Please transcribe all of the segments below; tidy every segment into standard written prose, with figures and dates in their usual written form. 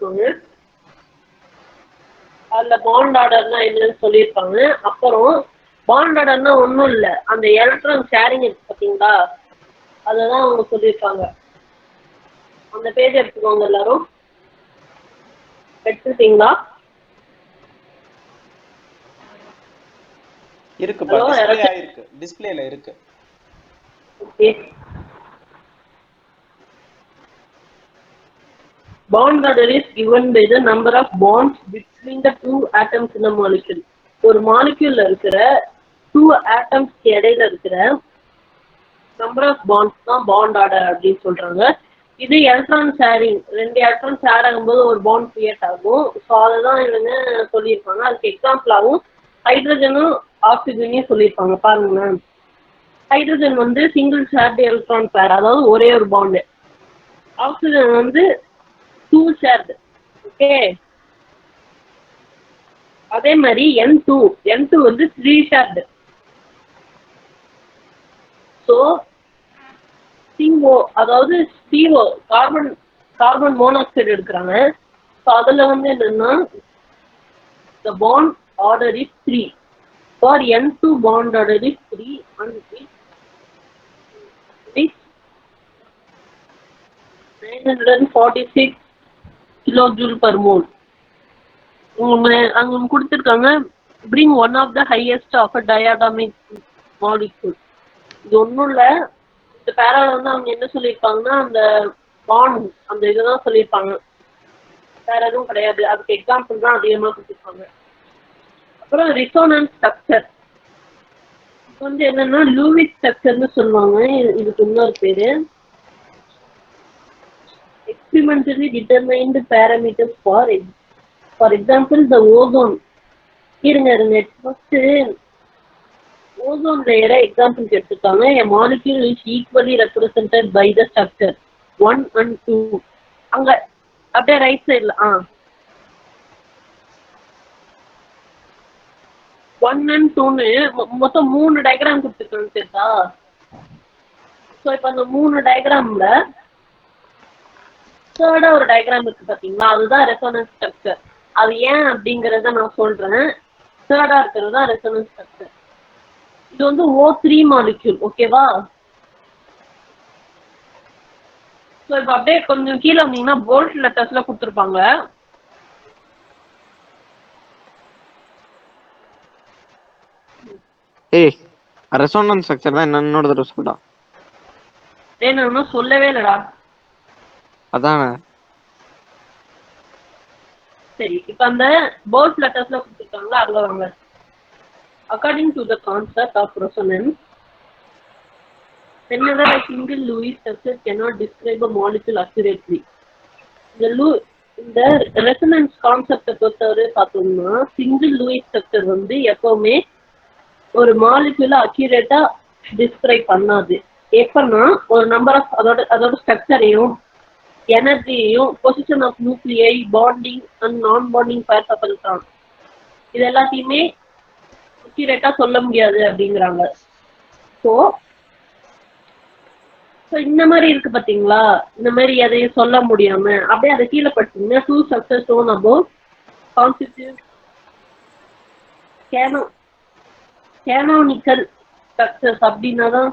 பார்த்துக்கோங்க. அதில் பாண்ட் ஆர்டர்னா என்னன்னு சொல்லியிருப்பாங்க. அப்புறம் பாண்ட் ஆர்டர்னா ஒன்றும் இல்லை, அந்த எலக்ட்ரான் ஷேரிங் இருக்கு பார்த்தீங்களா, அதை தான் அவங்க சொல்லியிருப்பாங்க. அந்த பேஜ் எடுத்துக்கோங்க எல்லாரும். எடுத்துட்டீங்களா? இருக்குப்பா, டிஸ்ப்ளே ஆயிருக்கு, டிஸ்ப்ளேல இருக்கு. Okay. Bond order is given by the number of bonds between the two atoms in a molecule. ஒரு மாலிக்யூல்ல இருக்கிற 2 atoms இடையில இருக்கிற நம்பர் ஆஃப் பாண்ட்ஸ் தான் பாண்ட் ஆர்டர் அப்படின்னு சொல்றாங்க. இது எலக்ட்ரான் ஷேரிங், 2 எலக்ட்ரான் ஷேர் ஆகும்போது ஒரு பாண்ட் கிரியேட் ஆகும். ஸோ அதை தான் இவங்க சொல்லியிருப்பாங்க. அதுக்கு எக்ஸாம்பிளாகவும் ஹைட்ரஜனும் ஆக்சிஜனையும் சொல்லியிருப்பாங்க. பாருங்களேன், ஹைட்ரஜன் வந்து சிங்கிள் ஷேர்டு எலக்ட்ரான் பேர், அதாவது ஒரே ஒரு பாண்டு. ஆக்சிஜன் வந்து 2 ஷேர்டு. ஓகே. அதே மாதிரி N2 வந்து 3 ஷேர்டு. ஸோ CO, அதாவது CO கார்பன் மோனாக்சைடு எடுக்கிறாங்க. ஸோ அதில் வந்து என்னன்னா the bond order is 3. For N2 bond order is 3 and it is 946 kilojoule per mole. அங்கே கொடுத்துருக்காங்க, bring one of the highest of a diatomic molecule. இது ஒன்றும் இல்லை, இந்த பேரால வந்து அவங்க என்ன சொல்லியிருப்பாங்கன்னா அந்த பாண்ட் அந்த இதுதான் சொல்லியிருப்பாங்க, வேற எதுவும் கிடையாது. அதுக்கு எக்ஸாம்பிள் தான் அதிகமாக கொடுத்துருப்பாங்க. அப்புறம் ரிசோனன்ஸ் ஸ்ட்ரக்சர் வந்து என்னன்னா லூவிஸ் ஸ்ட்ரக்சர்னு சொல்லுவாங்க. இதுக்கு இன்னொரு பேரு experimentally determined parameters for example the ozone. இருங்க ஃபர்ஸ்ட் ஓசோன் லேயரை example எடுத்துக்காங்க. a molecule is equally represented by the structure 1 and 2. அங்க அப்படியே ரைட் சைடுல 1 and 2ன்னு மொத்தம் 3 டயக்ராம் கொடுத்துருக்காங்க சரிதா. ஸோ இப்போ அந்த 3 டயக்ராம்ல தேர்டா ஒரு டயக்ராம் இருக்கு பார்த்தீங்களா, அதுதான் ரெசோனன்ஸ் ஸ்ட்ரக்சர். அது ஏன் அப்படிங்கிறத நான் சொல்றேன். தேர்டா இருக்கிறது தான் ரெசோனன்ஸ் ஸ்ட்ரக்சர். இது வந்து O3 மாலிக்யூல். ஓகேவா? ஸோ இப்போ அப்படியே கொஞ்சம் கீழே வந்தீங்கன்னா போல்ட் லெட்டர்ஸ்ல கொடுத்துருப்பாங்க. ரெசோனன்ஸ் ஸ்ட்ரக்சர் தான் என்னன்னு தடவை சொல்டா. நான் இன்னும் சொல்லவே இல்லடா. அதானே. சரி, இப்போ அந்த போல்ட் லெட்டர்ஸ்ல கொடுத்துருக்காங்களா, அதுல வாங்க. According to the concept of resonance, whenever a single Lewis structure cannot describe a molecule accurately, இந்த ரெசனன்ஸ் கான்செப்டை பொறுத்தவரை பார்த்தோம்னா சிங்கிள் லூயிஸ் ஸ்ட்ரக்சர் வந்து எப்பவுமே ஒரு மாலிக்யூலை அக்யூரேட்டா டிஸ்கிரைப் பண்ணாது. எப்பன்னா ஒரு நம்பர் ஆஃப் அதோட ஸ்ட்ரக்சரையும் எனர்ஜியையும் பொசிஷன் ஆஃப் நியூக்ளியை பாண்டிங் அண்ட் நான் பாண்டிங் பேர்ஸ் ஆஃப் எலக்ட்ரான் இது எல்லாத்தையுமே அக்யூரேட்டா சொல்ல முடியாது அப்படிங்கிறாங்க. ஸோ இந்த மாதிரி இருக்கு பாத்தீங்களா, இந்த மாதிரி எதையும் சொல்ல முடியாம அப்படியே அதை கீழே படிச்சீங்கன்னா 2 structures shown above constitute canonical structures அப்படின்னா தான்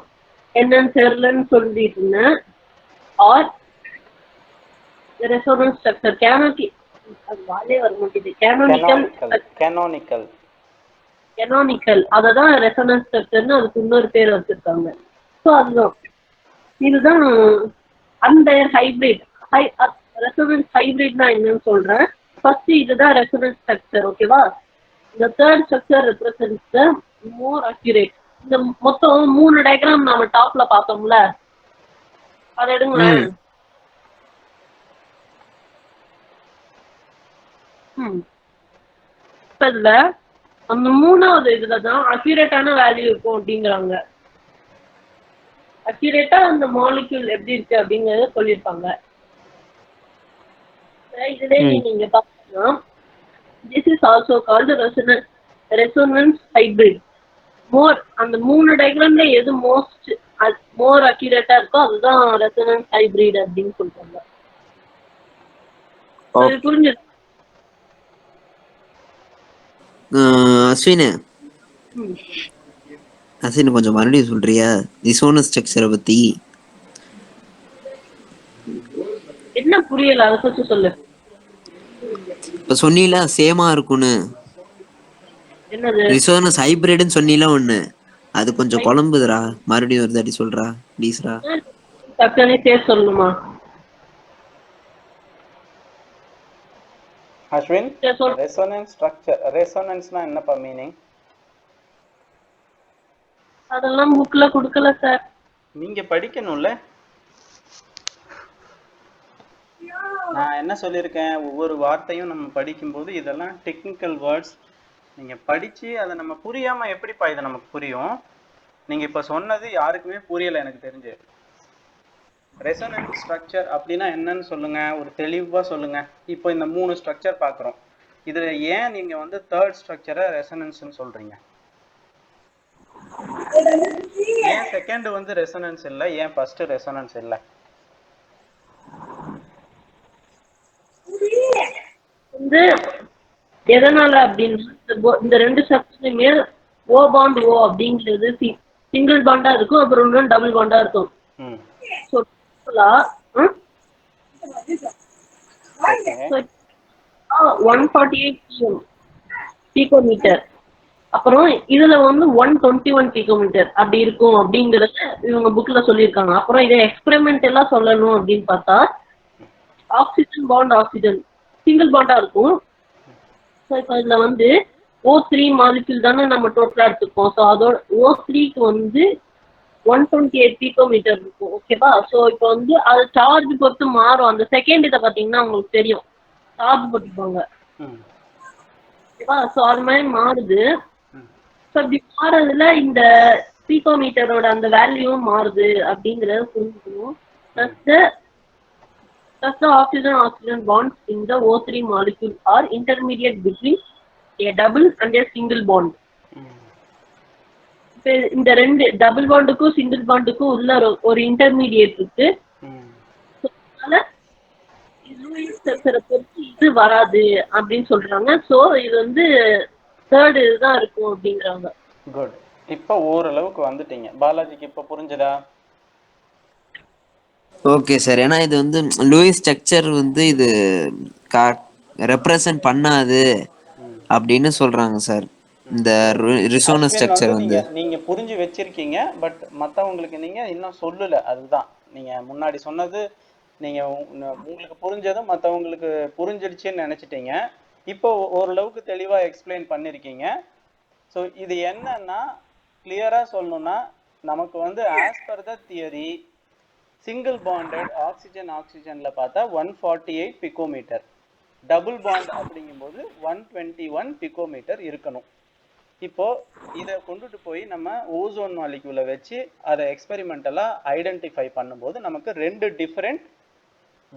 என்னன்னு தெரியலன்னு சொல்லிட்டு இருந்தேன். ஆர் ரெசோனன்ஸ் ஸ்ட்ரக்சர் வாலே வர மாட்டேங்குது. கேனோனிக்கல் அததான் ரெசோனன்ஸ் ஸ்ட்ரக்சர்னு அதுக்கு இன்னொரு பேர் வச்சிருக்காங்க. ஸோ அதுதான் இதுதான் அந்த ஹைபிரிட். ரெசோனன்ஸ் ஹைபிரிட்னா என்னன்னு சொல்றேன். ஃபர்ஸ்ட் இதுதான் ரெசோனன்ஸ் ஸ்ட்ரக்சர். ஓகேவா? இந்த தேர்ட் ஸ்ட்ரக்சர் ரெப்ரசன்ட்ஸ் த மோர் அக்யூரேட். இந்த மொத்தம் 3 டயக்ராம் நாம டாப்ல பார்த்தோம்ல, அதை எடுங்களேன். இப்ப இதுல அந்த 3வது இதுலதான் அக்யூரேட்டான வேல்யூ இருக்கும் அப்படிங்கிறாங்க. அக்யூரேட்டா அந்த மாலிக்யூல் எப்படி இருக்கு அப்படிங்கறத சொல்லியிருப்பாங்க. இதுலயே நீங்க பாத்தீங்கன்னா this is also called resonance hybrid. மோர் அந்த 3 டயக்ராம்ல எது மோர் அக்யூரேட்டா இருக்கோ அதுதான் ரெசோனன்ஸ் ஹைபிரிட் அப்படின்னு சொல்றாங்க. அது புரிஞ்சது. அஸ்வின் ம். அஸ்வின் கொஞ்சம் மறுபடியும் சொல்றியா ரிசோனன்ஸ் ஸ்ட்ரக்சரை பத்தி? என்ன புரியல, அதை பத்தி சொல்லு. இப்ப சொன்னீல சேமா இருக்கும்னு, என்னது ரிசோனன்ஸ் ஹைபிரிட்னு சொன்னீல ஒண்ணு, அது கொஞ்சம் குழம்புதுரா, மறுபடியும் ஒரு தாட்டி சொல்றா ப்ளீஸ்ரா. டக்குனே பேர் சொல்லணுமா? அஸ்வின், சரி, சொல். ரெசோனன்ஸ் ஸ்ட்ரக்சர், ரெசோனன்ஸ்னா என்னப்பா மீனிங்? அதெல்லாம் புக்ல கொடுக்கல சார். நீங்க படிக்கணும்ல. நான் என்ன சொல்லியிருக்கேன், ஒவ்வொரு வார்த்தையும் நம்ம படிக்கும்போது இதெல்லாம் டெக்னிக்கல் வேர்ட்ஸ். நீங்க படிச்சு அதை நம்ம புரியாம எப்படிப்பா இதை நமக்கு புரியும்? நீங்க இப்ப சொன்னது யாருக்குமே புரியல எனக்கு தெரிஞ்சு. ரெசோனன்ஸ் ஸ்ட்ரக்சர் அப்படின்னா என்னன்னு சொல்லுங்க, ஒரு தெளிவா சொல்லுங்க. இப்போ இந்த 3 ஸ்ட்ரக்சர் பார்க்குறோம், இதுல ஏன் நீங்க வந்து தேர்ட் ஸ்ட்ரக்சரை ரெசோனன்ஸ்னு சொல்றீங்க? ஏன் செகண்ட் வந்து ரெசோனன்ஸ் இல்லை, ஏன் ஃபர்ஸ்ட் ரெசோனன்ஸ் இல்லை? வந்து எதனால அப்படின்னா இந்த 2 ஸ்ட்ரக்சருமே ஓ பாண்ட் ஓ அப்படிங்கிறது சிங்கிள் பாண்டா இருக்கும், அப்புறம் இன்னும் டபுள் பாண்டா இருக்கும். ஸோ டோட்டலா 148 பீகோமீட்டர், அப்புறம் இதுல வந்து 121 பீகோமீட்டர் அப்படி இருக்கும் அப்படிங்கறத இவங்க புக்ல சொல்லியிருக்காங்க. அப்புறம் இதை எக்ஸ்பெரிமெண்ட் எல்லாம் சொல்லணும் அப்படின்னு பார்த்தா oxygen bond oxygen single Panda இருக்கும். ஸோ இப்போ இதுல வந்து O3 மாலிக்யூல் தானே நம்ம டோட்டலா எடுத்துப்போம். ஸோ அதோட O3க்கு வந்து 128 பீகோமீட்டர் இருக்கும். ஓகேவா? ஸோ இப்போ வந்து அது சார்ஜ் பொறுத்து மாறும். அந்த செகண்ட் இதை பார்த்தீங்கன்னா உங்களுக்கு தெரியும், சார்ஜ் போட்டுப்பாங்க. ஓகேவா? ஸோ அது மாதிரி மாறுது. ஸோ அப்படி மாறதுல இந்த பீகோமீட்டரோட அந்த வேல்யூவும் மாறுது அப்படிங்கிறத புரிஞ்சுக்கணும். Thus the oxygen bonds in the O3 molecule are intermediate between a double and a single bond. இப்போ இந்த ரெண்டு டபுள் பாண்டுக்கும் சிங்கிள் பாண்டுக்கும் உள்ள ஒரு இன்டர்மீடியேட் இருக்கு. அதனால லூயிஸ் ஸ்ட்ரக்சரை பொறுத்து இது வராது அப்படின்னு சொல்றாங்க. ஸோ இது வந்து தேர்ட் இதுதான் இருக்கும் அப்படிங்கிறாங்க. குட். இப்போ ஓரளவுக்கு வந்துட்டீங்க. பாலாஜிக்கு இப்போ புரிஞ்சதா? Okay sir. ஏன்னா இது வந்து லூயிஸ் ஸ்ட்ரக்சர் வந்து இது ரெப்ரசன்ட் பண்ணாது அப்படின்னு சொல்றாங்க சார். இந்த ரிசோனன்ஸ் ஸ்ட்ரக்சர் வந்து நீங்க புரிஞ்சு வச்சிருக்கீங்க, பட் மற்றவங்களுக்கு நீங்க இன்னும் சொல்லல. அதுதான் நீங்க முன்னாடி சொன்னது, நீங்க உங்களுக்கு புரிஞ்சதும் மற்றவங்களுக்கு புரிஞ்சிடுச்சுன்னு நினைச்சிட்டீங்க. இப்போ ஓரளவுக்கு தெளிவா எக்ஸ்பிளைன் பண்ணிருக்கீங்க. ஸோ இது என்னன்னா, கிளியரா சொல்லணும்னா, நமக்கு வந்து as per the theory single bonded ஆக்சிஜன்ல பார்த்தா 148 பிகோமீட்டர், டபுள் பாண்ட் அப்படிங்கும்போது 121 பிகோமீட்டர் இருக்கணும். இப்போ இதை கொண்டுட்டு போய் நம்ம ஓசோன் மாலிக்யூலை வச்சு அதை எக்ஸ்பெரிமெண்டலா ஐடென்டிஃபை பண்ணும்போது நமக்கு 2 டிஃபரெண்ட்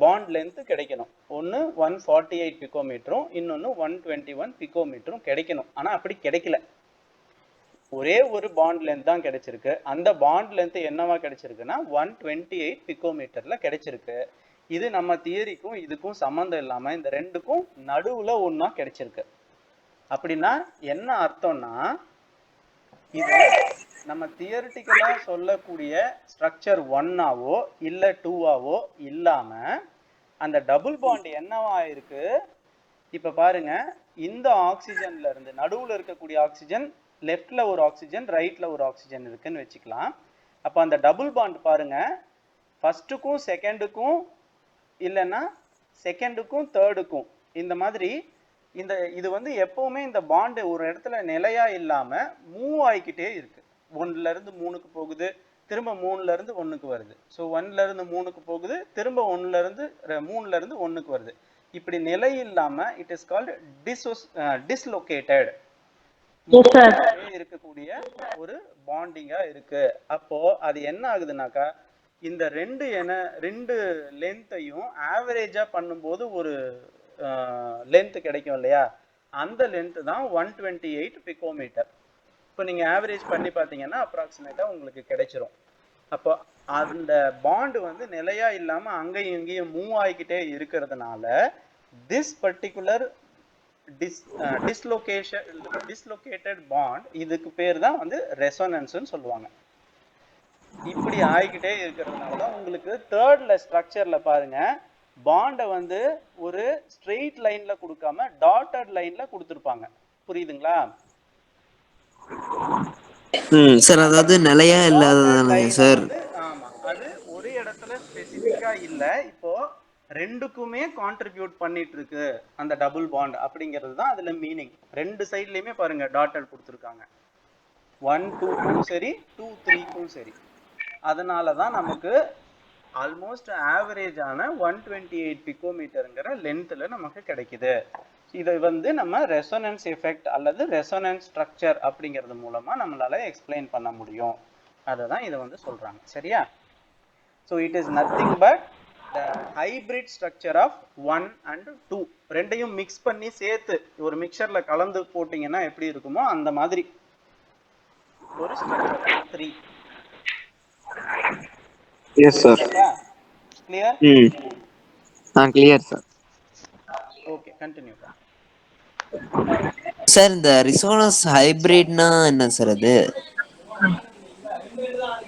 பாண்ட் லென்த் கிடைக்கணும். ஒன்று 148 பிகோமீட்டரும், இன்னொன்று 121 பிகோமீட்டரும் கிடைக்கணும். ஆனால் அப்படி கிடைக்கல, ஒரே ஒரு பாண்ட் லென்த் தான் கிடைச்சிருக்கு. அந்த பாண்ட் லென்த் என்னவா கிடைச்சிருக்குன்னா 128 பிகோமீட்டர்ல கிடைச்சிருக்கு. இது நம்ம தியரிக்கும் இதுக்கும் சம்மந்தம் இல்லாம இந்த ரெண்டுக்கும் நடுவுல ஒன்னா கிடைச்சிருக்கு. அப்படின்னா என்ன அர்த்தம்னா, இது நம்ம தியரிட்டிக்கலா சொல்லக்கூடிய ஸ்ட்ரக்சர் 1ஆவோ இல்ல 2ஆவோ இல்லாம அந்த டபுள் பாண்ட் என்னவா இருக்கு? இப்ப பாருங்க, இந்த ஆக்சிஜன்ல இருந்து நடுவுல இருக்கக்கூடிய ஆக்சிஜன், லெஃப்ட்ல ஒரு ஆக்சிஜன், ரைட்ல ஒரு ஆக்சிஜன் இருக்குன்னு வச்சுக்கலாம். அப்ப அந்த டபுள் பாண்ட் பாருங்க, ஃபர்ஸ்ட்டுக்கும் செகண்டுக்கும் இல்லைன்னா செகண்டுக்கும் தேர்டுக்கும் இந்த மாதிரி இது வந்து எப்பவுமே இந்த பாண்டு ஒரு இடத்துல நிலையா இல்லாம மூவ் ஆகிக்கிட்டே இருக்கு. 1ல இருந்து 3க்கு போகுது, திரும்ப 3ல இருந்து 1க்கு வருது. ஸோ 1ல இருந்து 3க்கு போகுது, திரும்ப 3ல இருந்து 1க்கு வருது. இப்படி நிலை இல்லாம இட் இஸ் கால்ட் டிஸ்லோகேட்டட் இருக்கக்கூடிய ஒரு பாண்டிங்கா இருக்கு. அப்போ அது என்ன ஆகுதுனாக்கா, இந்த ரெண்டு லென்த்தையும் ஆவரேஜா பண்ணும்போது ஒரு லென்த் கிடைக்கும் இல்லையா, அந்த லென்த் தான் 128 பிகோமீட்டர். இப்போ நீங்க ஆவரேஜ் பண்ணி பார்த்தீங்கன்னா அப்ராக்சிமேட்டா உங்களுக்கு கிடைச்சிரும். அப்போ அந்த பாண்டு வந்து நிலையா இல்லாம அங்கேயும் இங்கேயும் மூவ் ஆகிக்கிட்டே இருக்கிறதுனால this particular dislocated bond, இதுக்கு பேர் தான் வந்து ரெசோனன்ஸ்னு சொல்லுவாங்க. இப்படி ஆகிக்கிட்டே இருக்கிறதுனால தான் உங்களுக்கு தேர்ட்ல ஸ்ட்ரக்சர்ல பாருங்க, பாண்டை வந்து ஒரு ஸ்ட்ரெயிட் லைன்ல கொடுக்காம டாட்டட் லைன்ல கொடுத்துருப்பாங்க. புரியுதுங்களா? சார் அதாவது நிலையா இல்லாததானே சார்? ஆமா, அது ஒரு இடத்துல ஸ்பெசிபிக்கா இல்ல, இப்போ ரெண்டுக்குமே கான்ட்ரிபியூட் பண்ணிட்டு இருக்கு அந்த டபுள் பாண்ட் அப்படிங்கிறது தான் அதுல மீனிங். ரெண்டு சைட்லயுமே பாருங்க டாட்டட் கொடுத்துருக்காங்க, 1 2க்கும் சரி 2 3க்கும் சரி. அதனால தான் நமக்கு ஆல்மோஸ்ட் ஆவரேஜான 128 பிகோமீட்டருங்கிற லென்த்தில் நமக்கு கிடைக்குது. இதை வந்து நம்ம ரெசோனன்ஸ் எஃபெக்ட் அல்லது ரெசோனன்ஸ் ஸ்ட்ரக்சர் அப்படிங்கிறது மூலமா நம்மளால எக்ஸ்பிளைன் பண்ண முடியும். அதை தான் இதை வந்து சொல்றாங்க. சரியா? So it is nothing but the hybrid structure of 1 and 2. ரெண்டையும் மிக்ஸ் பண்ணி சேர்த்து ஒரு மிக்சர்ல கலந்து போட்டீங்கன்னா எப்படி இருக்குமோ அந்த மாதிரி ஒரு structure 3. Yes sir. Clear? Clear sir. Okay, continue. Sir இந்த ரிசோனன்ஸ் ஹைபிரிட்னா என்ன சார் அது?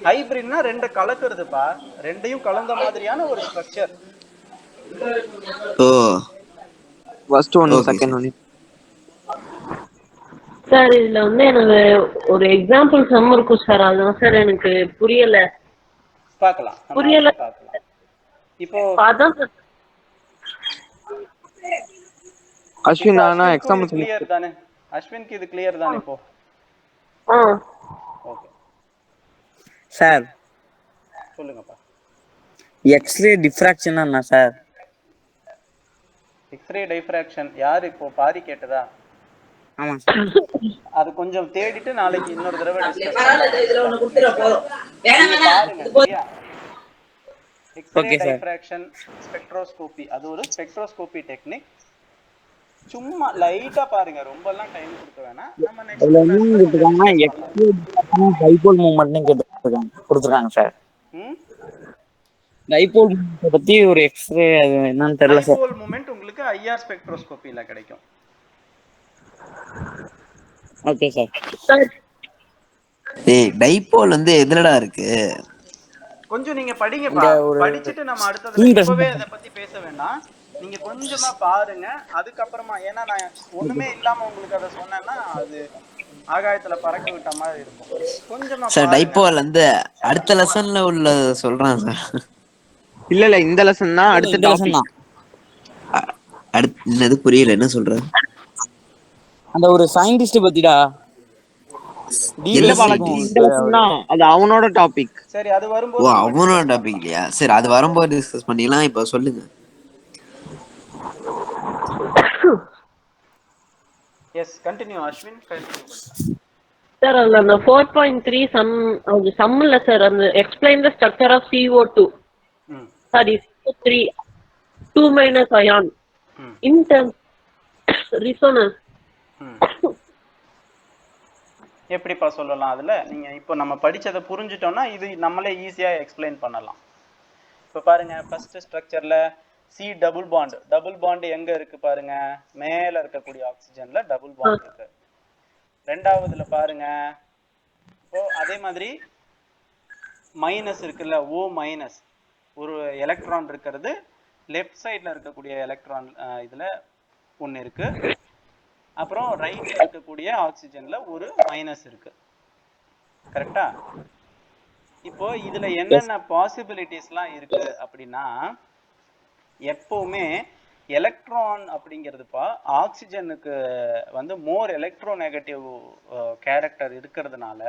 ஹைபிரிட்னா ரெண்டு கலக்குறதுப்பா, ரெண்டையும் கலந்த மாதிரியான ஒரு structure. Oh, first one second one. Sir இதுல வந்து எனக்கு ஒரு எக்ஸாம்பிள் சம் இருக்கும் சார், அதுதான் சார் எனக்கு புரியல. பார்க்கலாம், புரியல. பார்க்கலாம். இப்போ அதான் சார். அஸ்வின் நானா எக்ஸாம்பிள் கிளியர் தானே? அஸ்வின்க்கு இது கிளியர் தானே இப்போ? ஓகே சார், சொல்லுங்கப்பா. எக்ஸ்ரே டிஃப்ராக்ஷன் என்ன சார்? எக்ஸ்ரே டைஃப்ராக்ஷன் யார் இப்போ பாரி கேட்டதா? ஆமா சார். அது கொஞ்சம் தேடிட்டு நாளைக்கு இன்னொரு தடவை டிஸ்கஸ் பண்ணுவோம். பாருங்க. எக்ஸ்ரே டைஃப்ராக்ஷன் ஸ்பெக்ட்ரோஸ்கோபி, அது ஒரு ஸ்பெக்ட்ரோஸ்கோபி டெக்னிக். சும்மா லைட்டா பாருங்க, ரொம்ப எல்லாம் டைம் கொடுக்க வேணாம். நம்ம நெக்ஸ்ட் டைபோல் மூவ்மென்ட்னு கொடுத்துருக்காங்க சார். டைபோல் மூவ்மென்ட் பத்தி ஒரு எக்ஸ்ரே அது என்னன்னு தெரியல சார். டைபோல் மூவ்மென்ட் உங்களுக்கு ஐஆர் ஸ்பெக்ட்ரோஸ்கோபில கிடைக்கும். Okay sir. ஏய், டைபோல் வந்து எதுலடா இருக்கு? கொஞ்சம் நீங்க படிங்கப்பா, படிச்சிட்டு நம்ம அடுத்தது இப்பவே அத பத்தி பேச வேண்டாம். நீங்க கொஞ்சமா பாருங்க, அதுக்கப்புறமா. ஏன்னா நான் ஒண்ணுமே இல்லாம உங்களுக்கு அதை சொன்னேன்னா அது ஆகாயத்துல பறக்க விட்ட மாதிரி இருக்கும். கொஞ்சமா சார் டைபோல் வந்து அடுத்த லெசன்ல உள்ள சொல்றான் சார். இல்ல இந்த லெசன் தான், அடுத்த டாபிக். அடுத்து என்னது புரியல, என்ன சொல்ற? அந்த ஒரு சயின்டிஸ்ட் பத்திடா. அது அவனோட டாபிக். சரி, அது வரும்போது. ஓ, அவனோட டாபிக் இல்லையா? சரி, அது வரும்போது டிஸ்கஸ் பண்ணிடலாம். இப்போ சொல்லுங்க. Yes, continue Ashwin, continue. Sir அந்த 4.3 சம், அது சம் இல்ல சார், அந்த explain the structure of CO2. Sorry, CO3 2- ion in terms resonance. எப்படிப்பா சொல்லலாம்? அதுல நீங்க இப்போ நம்ம படிச்சதை புரிஞ்சுட்டோம்னா இது நம்மளே ஈஸியா எக்ஸ்பிளைன் பண்ணலாம். இப்போ பாருங்க, ஃபர்ஸ்ட் ஸ்ட்ரக்சர்ல சி டபுள் பாண்ட் எங்க இருக்கு பாருங்க, மேல இருக்கக்கூடிய ஆக்சிஜன்ல டபுள் பாண்ட் இருக்கு. ரெண்டாவதுல பாருங்க, இப்போ அதே மாதிரி மைனஸ் இருக்குல்ல, O- ஒரு எலக்ட்ரான் இருக்கிறது லெஃப்ட் சைட்ல இருக்கக்கூடிய எலக்ட்ரான் இதுல ஒன்னு இருக்கு. அப்புறம் ரைட்ல இருக்கக்கூடிய ஆக்சிஜன்ல ஒரு மைனஸ் இருக்கு. கரெக்டா? இப்போ இதுல என்னென்ன பாசிபிலிட்டிஸ்லாம் இருக்கு அப்படின்னா, எப்பவுமே எலக்ட்ரான் அப்படிங்கிறதுப்பா ஆக்சிஜனுக்கு வந்து மோர் எலக்ட்ரோ நெகட்டிவ் கேரக்டர் இருக்கிறதுனால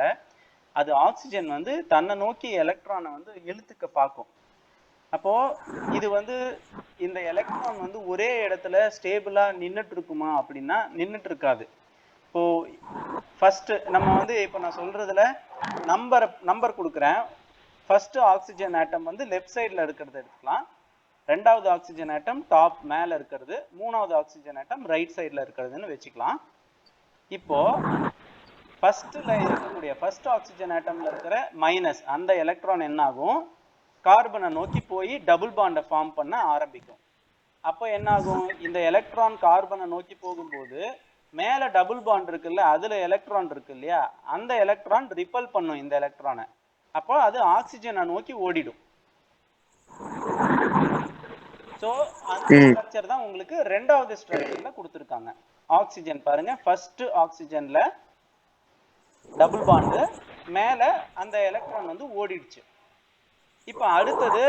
அது ஆக்சிஜன் வந்து தன்னை நோக்கி எலக்ட்ரானை வந்து இழுத்துக்க பார்க்கும். அப்போ இது வந்து இந்த எலக்ட்ரான் வந்து ஒரே இடத்துல ஸ்டேபிளா நின்றுட்டு இருக்குமா அப்படின்னா நின்றுட்டு இருக்காது. இப்போ ஃபர்ஸ்ட் நம்ம வந்து இப்போ நான் சொல்றதுல நம்பர் கொடுக்குறேன். ஃபர்ஸ்ட் ஆக்சிஜன் ஆட்டம் வந்து லெஃப்ட் சைட்ல இருக்கிறது எடுத்துக்கலாம், ரெண்டாவது ஆக்சிஜன் ஆட்டம் டாப் மேல இருக்கிறது, மூணாவது ஆக்சிஜன் ஆட்டம் ரைட் சைட்ல இருக்கிறதுன்னு வச்சுக்கலாம். இப்போ ஃபர்ஸ்ட்ல இருக்கக்கூடிய ஃபர்ஸ்ட் ஆக்சிஜன் ஆட்டம்ல இருக்கிற மைனஸ் அந்த எலக்ட்ரான் என்ன ஆகும், கார்பனை நோக்கி போய் டபுள் பாண்டை ஃபார்ம் பண்ண ஆரம்பிக்கும். அப்போ என்ன ஆகும், இந்த எலக்ட்ரான் கார்பனை நோக்கி போகும்போது மேல டபுள் பாண்ட் இருக்குல்ல, அதுல எலக்ட்ரான் இருக்கு இல்லையா, அந்த எலக்ட்ரான் ரிப்பல் பண்ணும் இந்த எலக்ட்ரானை. அப்போ அது ஆக்சிஜனை நோக்கி ஓடிடும். ஸோ அந்த ஸ்ட்ரக்சர் தான் உங்களுக்கு ரெண்டாவது ஸ்ட்ரக்சர்ல கொடுத்துருக்காங்க. ஆக்சிஜன் பாருங்க, ஃபர்ஸ்ட் ஆக்சிஜன்ல டபுள் பாண்டு, மேல அந்த எலக்ட்ரான் வந்து ஓடிடுச்சு. இப்போ அடுத்தது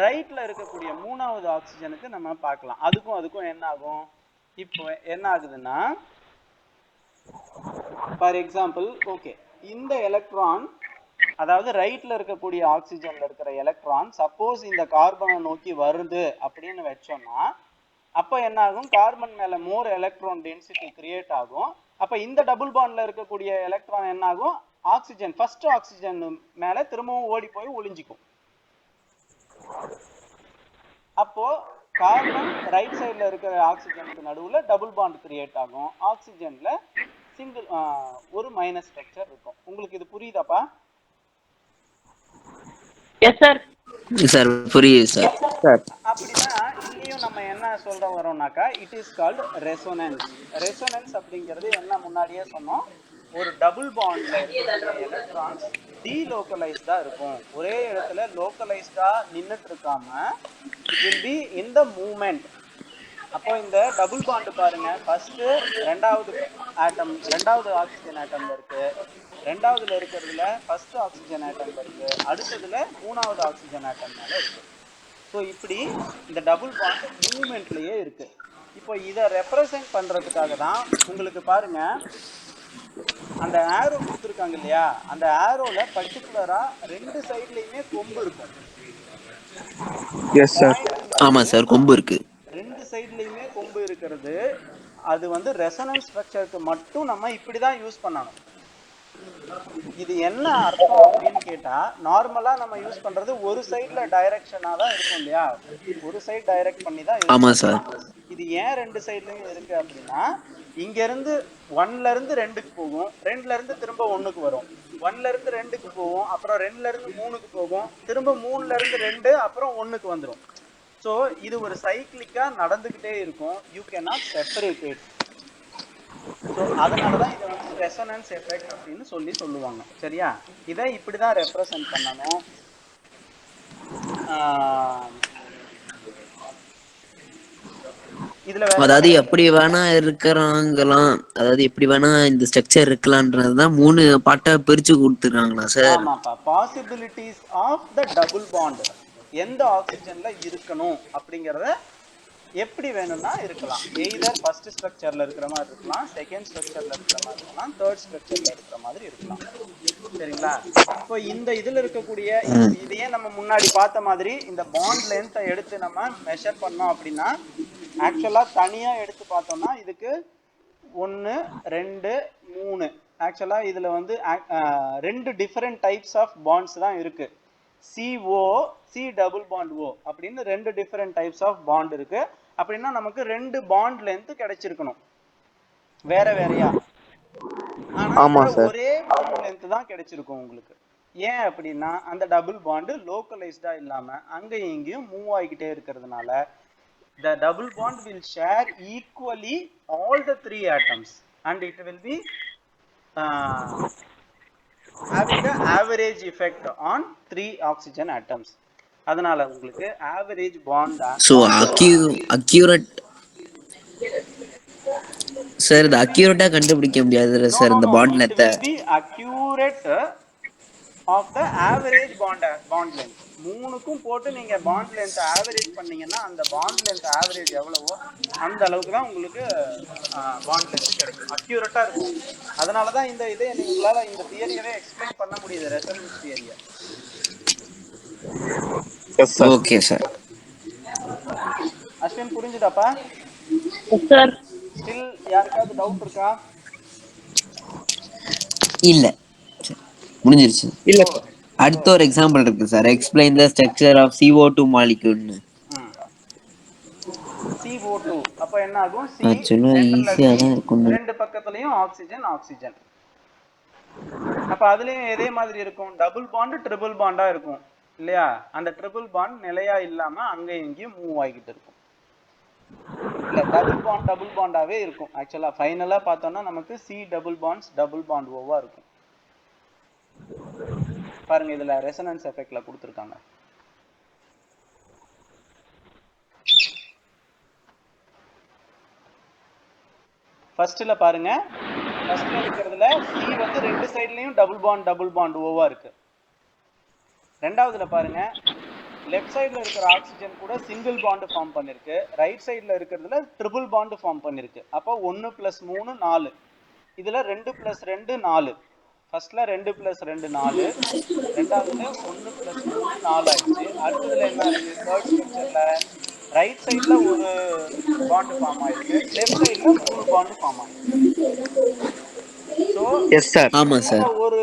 ரைட்ல இருக்கக்கூடிய மூணாவது ஆக்சிஜனுக்கு நம்ம பார்க்கலாம். அதுக்கும் என்ன ஆகும், இப்போ என்ன ஆகுதுன்னா, ஃபார் எக்ஸாம்பிள் ஓகே, இந்த எலக்ட்ரான், அதாவது ரைட்ல இருக்கக்கூடிய ஆக்சிஜன்ல இருக்கிற எலக்ட்ரான் சப்போஸ் இந்த கார்பனை நோக்கி வருது அப்படின்னு வச்சோம்னா, அப்ப என்ன ஆகும், கார்பன் மேல மோர் எலக்ட்ரான் டென்சிட்டி கிரியேட் ஆகும். அப்ப இந்த டபுள் பாண்ட்ல இருக்கக்கூடிய எலக்ட்ரான் என்ன ஆகும், ஆக்சிஜன் ஃபர்ஸ்ட் ஆக்சிஜன் மேல திரும்பவும் ஓடி போய் ஒளிஞ்சிக்கும். அப்போ கார்பன் ரைட் சைடுல இருக்கிற ஆக்சிஜனுக்கு நடுவுல டபுள் பாண்ட் கிரியேட் ஆகும், ஆக்சிஜன்ல சிங்கிள் ஒரு மைனஸ் ஸ்ட்ரக்சர் இருக்கும். உங்களுக்கு இது புரியுதாப்பா? Yes sir. சார் புரியுது சார். அப்படின்னா இங்கேயும் நம்ம என்ன சொல்ற வரோம்னாக்கா, it is called resonance. Resonance அப்படிங்கிறது என்ன, முன்னாடியே சொன்னோம், ஒரு டபுள் பாண்ட்ல இருக்கக்கூடிய எலக்ட்ரான்ஸ் டீலோக்கலைஸ்டா இருக்கும், ஒரே இடத்துல லோக்கலைஸ்டா நின்றுட்டு இருக்காம it will be in the moment. அப்போ இந்த டபுள் பாண்ட் பாருங்க, ஃபர்ஸ்ட் ரெண்டாவது ஆட்டம், ரெண்டாவது ஆக்சிஜன் ஆட்டம்ல இருக்கு, ரெண்டாவதுல இருக்கிறதுல ஃபர்ஸ்ட் ஆக்சிஜன் ஆட்டம்ல இருக்கு, அடுத்ததுல மூணாவது ஆக்சிஜன் ஆட்டம் மேல இருக்கு. ஸோ இப்படி இந்த டபுள் பாண்ட் மூவ்மெண்ட்லயே இருக்கு. இப்போ இதை ரெப்ரசன்ட் பண்றதுக்காக தான் உங்களுக்கு பாருங்க அந்த ஆரோ கொடுத்துருக்காங்க இல்லையா, அந்த ஆரோல பர்டிகுலரா ரெண்டு சைட்லயுமே கொம்பு இருக்கும். ஆமா சார், கொம்பு இருக்கு. ரெண்டு சைட்லயுமே கொம்பு இருக்கிறது, அது வந்து ரெசனன்ஸ் ஸ்ட்ரக்சருக்கு மட்டும் நம்ம இப்படிதான் யூஸ் பண்ணணும். இது என்ன அர்த்தம் அப்படின்னு கேட்டா, நார்மலா நம்ம யூஸ் பண்றது ஒரு சைடுல டைரக்ஷனா தான் இருக்கும் இல்லையா, ஒரு சைடு டைரக்ட் பண்ணி தான் இருக்கும். இது ஏன் ரெண்டு சைட்லயும் இருக்கு அப்படின்னா, இங்க இருந்து 1ல இருந்து 2க்கு போகும், 2ல இருந்து திரும்ப 1க்கு வரும், 1ல இருந்து 2க்கு போகும், அப்புறம் 2ல இருந்து 3க்கு போகும், திரும்ப 3ல இருந்து 2 அப்புறம் 1க்கு வந்துடும். ஸோ இது ஒரு சைக்கிளிக்கா நடந்துகிட்டே இருக்கும், you can not separate it. So அதனாலதான் இதை வந்து ரெசனன்ஸ் எஃபெக்ட் அப்படின்னு சொல்லுவாங்க. சரியா, இதை இப்படிதான் ரெப்ரசன்ட் பண்ணணும். இதுல அதாவது எப்படி வேணா இருக்கிறாங்களாம், அதாவது எப்படி வேணா இந்த ஸ்ட்ரக்சர் இருக்கலாம்ன்றதுதான் 3 பார்ட்டா பிரிச்சு கொடுத்துறாங்களா சார்? ஆமாப்பா, possibilities of the double bond, எந்த ஆக்சிஜன்ல இருக்கணும் அப்படிங்கறத எப்படி வேணும்னா இருக்கலாம். எய்தர் ஃபர்ஸ்ட் ஸ்ட்ரக்சர்ல இருக்கிற மாதிரி இருக்கலாம், செகண்ட் ஸ்ட்ரக்சர்ல இருக்கிற மாதிரி இருக்கலாம், தேர்ட் ஸ்ட்ரக்சர்ல இருக்கிற மாதிரி இருக்கலாம். சரிங்களா? இப்போ இந்த இதுல இருக்கக்கூடிய இதையே நம்ம முன்னாடி பார்த்த மாதிரி இந்த பாண்ட் லென்த்தை எடுத்து நம்ம மெஷர் பண்ணோம் அப்படின்னா, ஆக்சுவலா தனியா எடுத்து பார்த்தோம்னா இதுக்கு 1 2 3, ஆக்சுவலா இதுல வந்து 2 டிஃபரெண்ட் டைப்ஸ் ஆஃப் பாண்ட்ஸ் தான் இருக்கு. CO C double bond O அப்படின்னு 2 டிஃபரெண்ட் டைப்ஸ் ஆஃப் பாண்ட் இருக்கு. அப்படின்னா நமக்கு 2 பாண்ட் லென்த் கிடைச்சிருக்கணும் வேற வேறையா, ஆனா ஒரே பாண்ட் லென்த் தான் கிடைச்சிருக்கும் உங்களுக்கு. ஏன் அப்படின்னா அந்த டபுள் பாண்ட் லோக்கலைஸ்டா இல்லாம அங்கேயும் இங்கேயும் மூவ் ஆகிக்கிட்டே இருக்கிறதுனால the double bond will share equally all the 3 atoms and it will be having the average effect on 3 oxygen atoms. அதனால உங்களுக்கு average bond. So accurate sir, இது அக்யூரேட்டா கண்டுபிடிக்க முடியாது சார் இந்த bond length. It will be accurate of the average bond length. மூணுக்கும் போட்டு நீங்க bond length average பண்ணீங்கன்னா அந்த பாண்ட் லென்த் ஆவரேஜ் எவ்வளவோ அந்த அளவுக்கு தான் உங்களுக்கு பாண்ட் லென்த் கிடைக்கும், அக்யூரேட்டா இருக்கும். அதனாலதான் இந்த இதை உங்களால இந்த தியரியவே எக்ஸ்பிளைன் பண்ண முடியுது, ரெசனன்ஸ் தியரிய. Okay sir. அஸ்வின் புரிஞ்சுதாப்பா? Yes sir. ஸ்டில் யாருக்காவது டவுட் இருக்கா? இல்ல, முடிஞ்சிருச்சு. இல்ல, அடுத்த ஒரு எக்ஸாம்பிள் இருக்கு சார். Explain the structure of CO2 molecule. CO2 அப்ப என்ன ஆகும், C சென்டர்ல ரெண்டு பக்கத்துலயும் ஆக்சிஜன் ஆக்சிஜன். அப்ப அதுலயும் இதே மாதிரி இருக்கும், டபுள் பாண்ட் ட்ரிபிள் பாண்டா இருக்கும் இல்லையா, அந்த ட்ரிபிள் பாண்ட் நிலையா இல்லாம அங்க எங்கேயும் மூவ் ஆகிட்டு இருக்கும். இல்ல டபுள் பாண்டாவே இருக்கும். ஆக்சுவலா ஃபைனலா பார்த்தோம்னா நமக்கு C double bonds double bond ஓவா இருக்கும். பாருங்க இதுல ரெசனன்ஸ் எஃபெக்ட்ல கொடுத்துருக்காங்க. ஃபர்ஸ்ட்ல பாருங்க, ஃபர்ஸ்ட்ல இருக்கிறதுல C வந்து ரெண்டு சைடுலயும் டபுள் பாண்ட் ஓவா இருக்கு. ரெண்டாவதுல பாருங்க, லெஃப்ட் சைடுல இருக்கிற ஆக்சிஜன் கூட சிங்கிள் பாண்ட் ஃபார்ம் பண்ணிருக்கு, ரைட் சைடுல இருக்கிறதுல ட்ரிபிள் பாண்ட் ஃபார்ம் பண்ணிருக்கு. அப்போ 1 + 3 4, இதுல 2 + 2 4. ஃபர்ஸ்ட்ல 2 + 2 4, ரெண்டாவதுல 1 + 3 4 ஆயிடுச்சு. அடுத்ததுல என்ன இருக்கு, தேர்ட் ஸ்ட்ரக்சர்ல ரைட் சைடுல ஒரு பாண்ட் ஃபார்ம் ஆயிருக்கு, லெஃப்ட் சைடுல 3 பாண்ட் ஃபார்ம் ஆயிருக்கு. So yes sir. ஆமா சார். ஒரு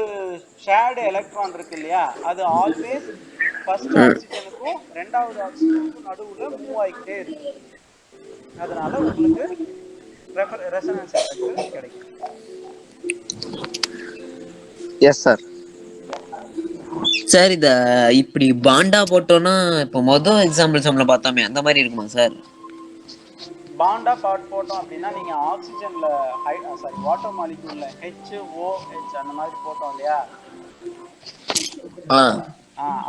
ஷேர்டு எலக்ட்ரான் இருக்கு இல்லையா, அது ஆல்வேஸ் ஃபர்ஸ்ட் ஆக்சிஜனுக்கும் ரெண்டாவது ஆக்சிஜனுக்கும் நடுவுல மூவ் ஆகிக்கிட்டே இருக்கு. அதனால உங்களுக்கு ரெசனன்ஸ் எஃபெக்ட் கிடைக்கும். S sir. சார் இத இப்படி பாண்டா போட்டோம்னா இப்போ மொதல் எக்ஸாம்பிள்ஸ் நம்மள பார்த்தோமே அந்த மாதிரி இருக்குமா சார்? பாண்டா போட்டோம் அப்படின்னா நீங்க ஆக்சிஜன்ல வாட்டர் மாலிக்யூல்ல HOH அந்த மாதிரி போட்டோம் இல்லையா,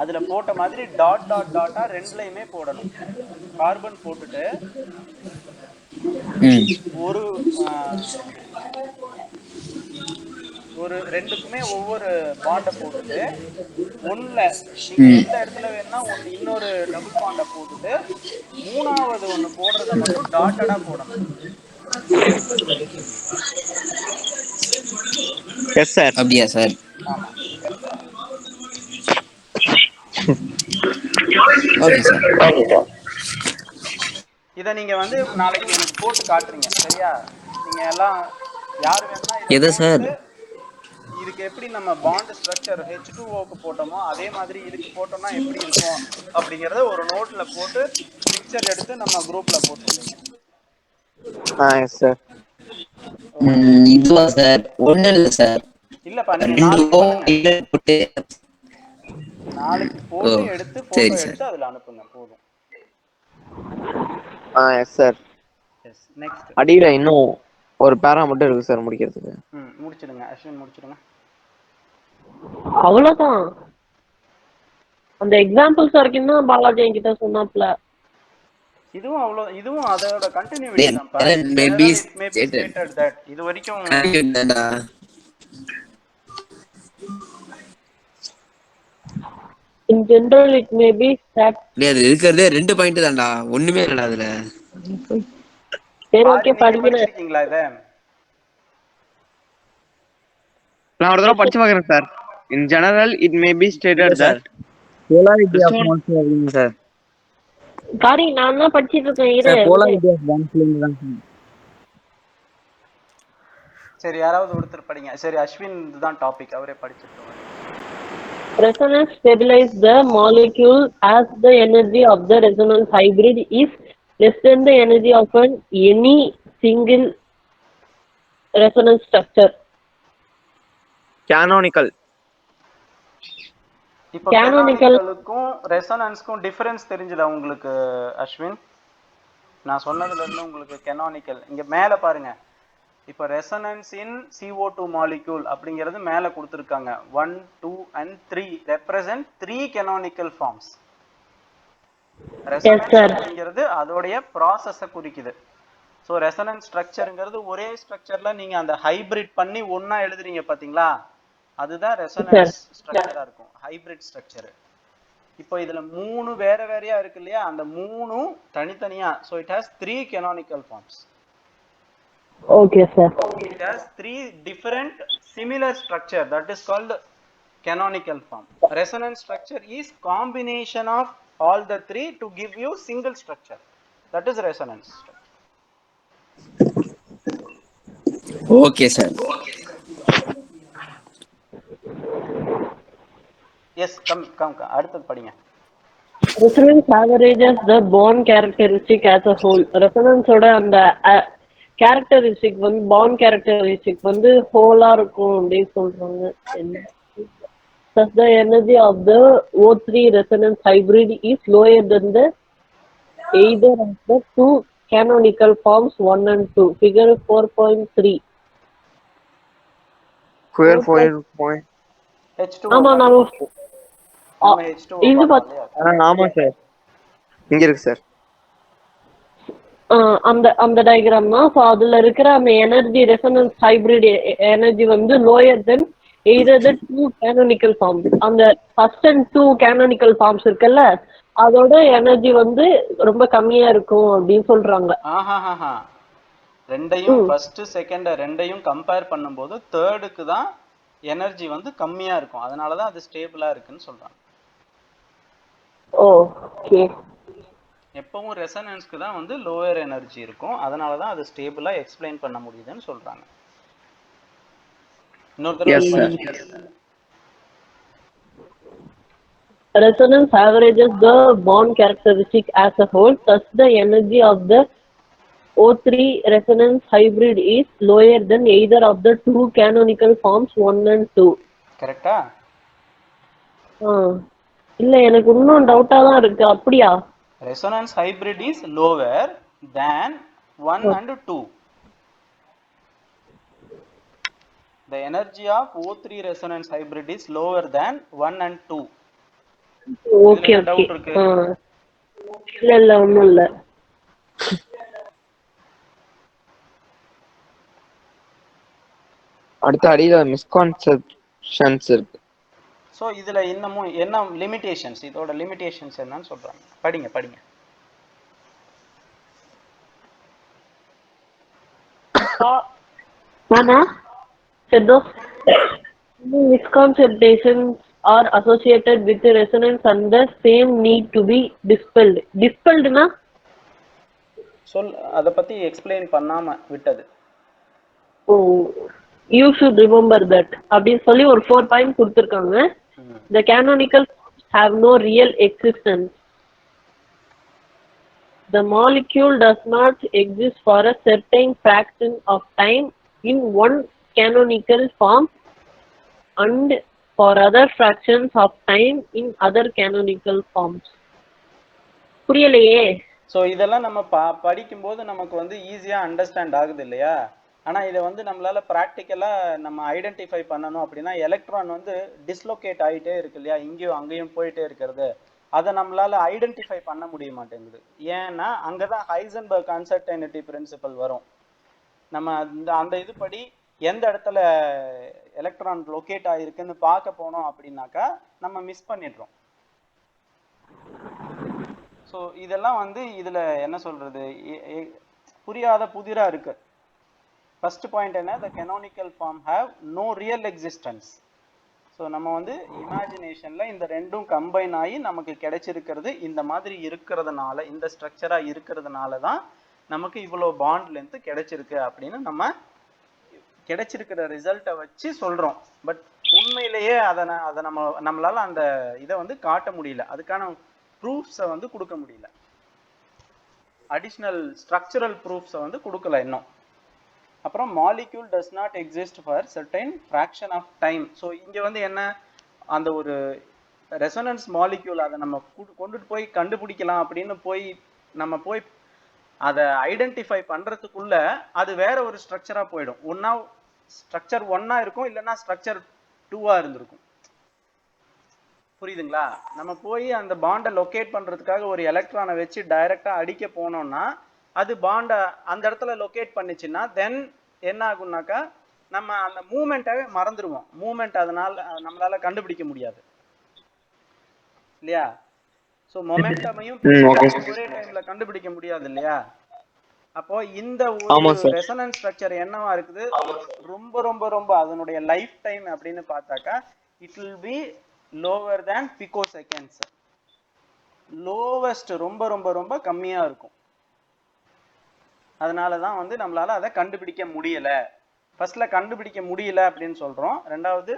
அதுல போட்ட மாதிரி டாட்டா ரெண்டுலயுமே போடணும். கார்பன் போட்டுட்டு ஒரு ரெண்டுக்குமே ஒவ்வொரு பாண்டை போட்டுட்டு, ஒண்ணுல நீங்க எந்த இடத்துல வேணா ஒன்னு இன்னொரு டபுள் பாண்டை போட்டுட்டு மூணாவது ஒண்ணு போடுறத மட்டும் டாட்டடா போடணும். Yes sir. அப்படியா சார்? ஆமா. Okay sir. இத நீங்க வந்து நாளைக்கு எனக்கு போட்டு காட்டுறீங்க சரியா? நீங்க எல்லாம் யார் வேணா இத எதை சார்? போட்டு இதுக்கு எப்படி நம்ம பாண்ட் ஸ்ட்ரக்சர் H2O-க்கு போட்டோமோ அதே மாதிரி இதுக்கு போட்டோம்னா எப்படி இருக்கும் அப்படிங்கறத ஒரு நோட்ல போட்டு பிக்சர் எடுத்து நம்ம குரூப்ல போட்டுருங்க. Yes sir. இதுவா சார்? ஒண்ணு இல்ல சார். இல்லப்பா, நீங்க நாளைக்கு போட்டு எடுத்து போட்டோ எடுத்து அதுல அனுப்புங்க போதும். Yes sir. எஸ். நெக்ஸ்ட் அடியில இன்னும் ஒரு பேரா மட்டும் இருக்கு சார் முடிக்கிறதுக்கு. முடிச்சிடுங்க அஸ்வின், முடிச்சிடுங்க. அவ்வளவுதான். அந்த எக்ஸாம்பிள்ஸ் வரைக்கும் தான் பாலாஜி என்கிட்ட சொன்னாப்ல. இதுவும் அதோட கண்டினியூட்டி தான்ப்பா. இது வரைக்கும் in general it may be that அது இருக்கிறதே 2 பாயிண்ட் தான்டா, ஒண்ணுமே இல்லடா அதுல. சரி ஓகே, படிச்சிருக்கீங்களா இத? நான் ஒரு தடவை படிச்சு பார்க்கறேன் sir. In general it may be stated that polarity of bonds அப்படிங்க சார். காரி நான் தான் படிச்சிட்டு இருக்கேன். இரு. polarity of bonds தான். சரி, யாராவது ஒருத்தர் படிங்க. சரி, அஸ்வின் இதுதான் டாபிக், அவரே படிச்சிட்டு. Resonance stabilize the molecule as the energy of the resonance hybrid is less than the energy of any single resonance structure. Canonical. இப்போ கேனோனிக்கலுக்கும் ரெசனன்ஸ்க்கும் டிஃபரன்ஸ் தெரிஞ்சதா உங்களுக்கு அஸ்வின்? நான் சொன்னதுல இருந்து உங்களுக்கு கேனோனிக்கல் இங்க மேல பாருங்க. இப்போ ரெசனன்ஸ் இன் CO2 மாலிக்யூல் அப்படிங்கிறது மேல கொடுத்துருக்காங்க. 1, 2 and 3 represent 3 canonical forms. Resonance அப்படிங்கிறது அதோடைய ப்ராசஸை குறிக்குது. ஸோ ரெசனன்ஸ் ஸ்ட்ரக்சருங்கிறது ஒரே ஸ்ட்ரக்சர்ல நீங்க அந்த ஹைபிரிட் பண்ணி ஒன்னா எழுதுறீங்க பாத்தீங்களா, அதுதான் ரெசனன்ஸ் ஸ்ட்ரக்சரா இருக்கும், ஹைபிரிட் ஸ்ட்ரக்சர். இப்போ இதுல 3 வேற வேறையா இருக்கு இல்லையா, அந்த 3 தனித்தனியா. So it has 3 canonical forms. Okay sir. It has 3 different similar structure, that is called canonical form. Resonance structure is combination of all the 3 to give you single structure, that is resonance structure. Okay sir. Yes, come அடுத்து படிங்க. Resonance averages the bond characteristic as a whole. Resonance ஓட அந்த characteristic வந்து bond characteristic வந்து ஹோலா இருக்கும் அப்படின்னு சொல்றாங்க. Thus the energy of the O3 resonance hybrid is lower than the either of the two canonical forms 1 and 2. Figure 4.3. Square 4 plus point. H2O ஆமா காட்டுங்க. நம்ம நம்ம H2O இது பார்த்தோம் இல்லையா? ஆமா சார், இங்க இருக்கு சார். அந்த அந்த டயக்ராம் தான். ஸோ அதுல இருக்கிற அந்த எனர்ஜி ரெசனன்ஸ் ஹைபிரிட் எனர்ஜி வந்து lower then either the two canonical forms. அந்த first and two canonical forms இருக்குல்ல, அதோட எனர்ஜி வந்து ரொம்ப கம்மியா இருக்கும் அப்படின்னு சொல்றாங்க. ஆஹாஹாஹா. ரெண்டையும் ஃபர்ஸ்ட் செகண்ட் ரெண்டையும் கம்பேர் பண்ணும்போது தேர்டுக்கு தான் எனர்ஜி வந்து கம்மியா இருக்கும். அதனால தான் அது ஸ்டேபிளா இருக்குன்னு சொல்றாங்க. ஓகே. எப்பவும் ரெசனன்ஸ்க்கு தான் வந்து லோயர் எனர்ஜி இருக்கும். அதனால தான் அது ஸ்டேபிளா எக்ஸ்பிளைன் பண்ண முடியுதுன்னு சொல்றாங்க. இன்னொரு தடவை படிங்க. Resonance averages the bond characteristic as a whole, thus the energy of the O3 resonance hybrid is lower than either of the two canonical forms 1 and 2. கரெக்டா? இல்ல எனக்கு இன்னும் டவுட்டா தான் இருக்கு. அப்படியா? Resonance hybrid is lower than 1 and 2. The energy of O3 resonance hybrid is lower than 1 and 2. Okay okay. Doubt இருக்கு? இல்ல இல்ல ஒண்ணும் இல்ல. அடுத்த அடியில மிஸ்கான்செப்ஷன்ஸ் இருக்கு. சோ இதுல இன்னமும் என்ன லிமிட்டேஷன்ஸ், இதோட லிமிட்டேஷன்ஸ் என்னன்னு சொல்றாங்க. படிங்க படிங்க. Mama said those misconceptions are associated with the resonance and the same need to be dispelled. Dispelled na? சொல், அத பத்தி எக்ஸ்பிளைன் பண்ணாம விட்டது. Oh, you should remember that. அப்படின்னு சொல்லி ஒரு 4 பாயிண்ட் கொடுத்திருக்காங்க. The canonical have no real existence. The molecule does not exist for a certain fraction of time in one canonical form and for other fractions of time in other canonical forms. புரியலையே? So இதெல்லாம் நம்ம படிக்கும்போது நமக்கு வந்து ஈஸியா understand ஆகுது இல்லையா? ஆனா இதை வந்து நம்மளால ப்ராக்டிக்கலா நம்ம ஐடென்டிஃபை பண்ணணும் அப்படின்னா, எலக்ட்ரான் வந்து டிஸ்லோகேட் ஆகிட்டே இருக்கு இல்லையா, இங்கேயும் அங்கேயும் போயிட்டே இருக்கிறது, அதை நம்மளால ஐடென்டிஃபை பண்ண முடிய மாட்டேங்குது. ஏன்னா அங்கதான் ஹைசன்பர்க் அன்சர்டைனிட்டி பிரின்சிபல் வரும். நம்ம அந்த இதுபடி எந்த இடத்துல எலக்ட்ரான் லொக்கேட் ஆகிருக்குன்னு பார்க்க போனோம் அப்படின்னாக்கா நம்ம மிஸ் பண்ணிடுறோம். ஸோ இதெல்லாம் வந்து இதுல என்ன சொல்றது, புரியாத புதிரா இருக்கு. ஃபர்ஸ்ட் பாயிண்ட் என்ன, the canonical form have no real existence. So நம்ம வந்து இமேஜினேஷன்ல இந்த ரெண்டும் கம்பைன் ஆகி நமக்கு கிடைச்சிருக்கிறது இந்த மாதிரி இருக்கிறதுனால, இந்த ஸ்ட்ரக்சரா இருக்கிறதுனால தான் நமக்கு இவ்வளோ பாண்ட் லென்த் கிடைச்சிருக்கு அப்படின்னு நம்ம கிடைச்சிருக்கிற ரிசல்ட்டை வச்சு சொல்றோம். பட் உண்மையிலேயே அதை நம்மளால அந்த இதை வந்து காட்ட முடியல, அதுக்கான ப்ரூஃப்ஸை வந்து கொடுக்க முடியல, அடிஷ்னல் ஸ்ட்ரக்சரல் ப்ரூஃப்ஸை வந்து கொடுக்கல இன்னும். அப்புறம் molecule does not exist for certain fraction of time. So இங்கே வந்து என்ன, அந்த ஒரு ரெசனன்ஸ் மாலிக்யூல் அதை நம்ம கொண்டுட்டு போய் கண்டுபிடிக்கலாம் அப்படின்னு நம்ம போய் அதை ஐடென்டிஃபை பண்ணுறதுக்குள்ள அது வேற ஒரு ஸ்ட்ரக்சராக போயிடும். ஒன்றா ஸ்ட்ரக்சர் 1 இருக்கும், இல்லைன்னா ஸ்ட்ரக்சர் 2 இருந்திருக்கும். புரியுதுங்களா? நம்ம போய் அந்த பாண்டை லொக்கேட் பண்ணுறதுக்காக ஒரு எலக்ட்ரானை வச்சு டைரெக்டாக அடிக்க போனோம்னா அது பாண்டை அந்த இடத்துல லொக்கேட் பண்ணிச்சுன்னா தென் என்ன ஆகும்னாக்கா நம்ம அந்த மூமெண்ட்டாவே மறந்துடுவோம். மூமெண்ட் அதனால நம்மளால கண்டுபிடிக்க முடியாது இல்லையா? ஸோ மொமெண்டமையும் ஒரே டைம்ல கண்டுபிடிக்க முடியாது இல்லையா? அப்போ இந்த ஒரு ரெசனன்ஸ் ஸ்ட்ரக்சர் என்னவா இருக்குது, ரொம்ப ரொம்ப ரொம்ப அதனுடைய லைஃப் டைம் அப்படின்னு பார்த்தாக்கா it will B lower than pico seconds. Lowest ரொம்ப ரொம்ப ரொம்ப கம்மியா இருக்கும். அதனால தான் வந்து நம்மளால அதை கண்டுபிடிக்க முடியல. ஃபர்ஸ்ட்ல கண்டுபிடிக்க முடியல அப்படின்னு சொல்றோம். ரெண்டாவது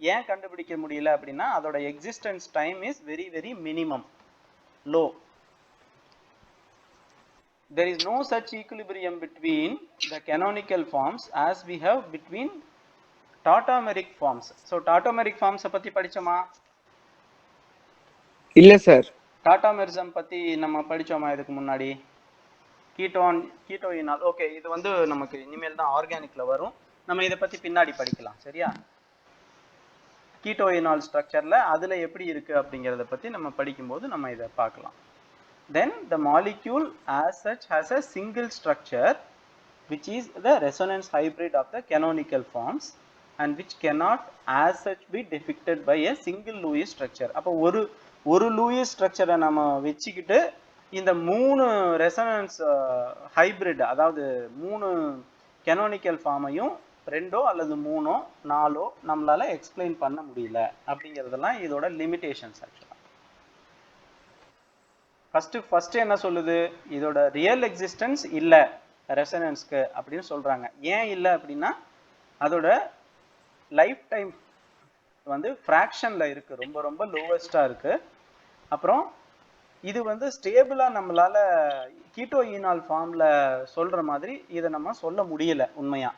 ஏன் கண்டுபிடிக்க முடியல அப்படின்னா அதோட existence time is very very minimum, low. There is no such equilibrium between the canonical forms as we have between tautomeric forms. So tautomeric forms பத்தி படிச்சோமா? இல்ல சார். டாட்டாமெரிசம் பத்தி நம்ம படிச்சோமா இதுக்கு முன்னாடி? கீட்டோயினால். ஓகே, இது வந்து நமக்கு இனிமேல் தான் ஆர்கானிக்ல வரும். நம்ம இதை பத்தி பின்னாடி படிக்கலாம், சரியா? கீட்டோயினால் ஸ்ட்ரக்சர்ல அதுல எப்படி இருக்கு அப்படிங்கறத பத்தி நம்ம படிக்கும்போது நம்ம இதை பார்க்கலாம். Then the molecule as such has a single structure which is the resonance hybrid of the canonical forms and which cannot as such be depicted by a single Lewis structure. அப்போ ஒரு லூயிஸ் ஸ்ட்ரக்சரை நம்ம வச்சுக்கிட்டு இந்த 3 resonance hybrid, அதாவது 3 canonical ஃபார்மையும் 2 அல்லது 3 4 நம்மளால explain பண்ண முடியல அப்படிங்கிறதெல்லாம் இதோட லிமிடேஷன்ஸ். ஆக்சுவலா ஃபர்ஸ்ட் என்ன சொல்லுது, இதோட ரியல் எக்ஸிஸ்டன்ஸ் இல்லை ரெசனன்ஸ்க்கு அப்படின்னு சொல்றாங்க. ஏன் இல்லை அப்படின்னா அதோட லைஃப் டைம் வந்து ஃப்ராக்ஷன்ல இருக்கு, ரொம்ப ரொம்ப லோவஸ்டா இருக்கு. அப்புறம் இது வந்து ஸ்டேபிளா நம்மளால கீட்டோயினால் ஃபார்ம்ல சொல்ற மாதிரி இதை நம்ம சொல்ல முடியல உண்மையா.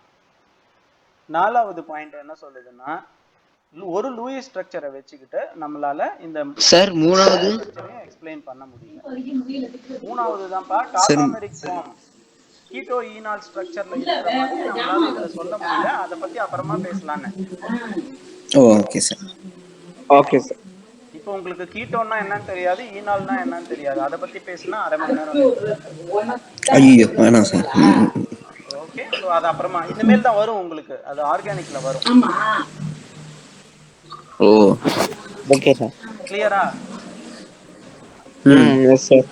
4வது பாயிண்ட் என்ன சொல்லுதுன்னா, ஒரு லூயிஸ் ஸ்ட்ரக்சரை வச்சுக்கிட்டு நம்மளால இந்த சார் 3வது எக்ஸ்பிளைன் பண்ண முடியல. 3வது தான்ப்பா டார்காமெரிக் ஃபார்ம் கீட்டோயினால் ஸ்ட்ரக்சர்ல இருக்கிற மாதிரி நம்மளால இத சொல்ல முடியல. அத பத்தி அப்புறமா பேசலாம்னு. Okay sir. Okay sir. இப்போ உங்களுக்கு கீட்டோன்னா என்னன்னு தெரியாது, ஈனால்னா என்னன்னு தெரியாது. அத பத்தி பேசினா அரை மணி நேரம். ஐயோ வேணாம் சார். ஓகே, சோ அது அப்புறமா இனிமேல் தான் வரும் உங்களுக்கு, அது ஆர்கானிக்ல வரும். ஓ ஓகே சார். கிளியரா? Yes sir.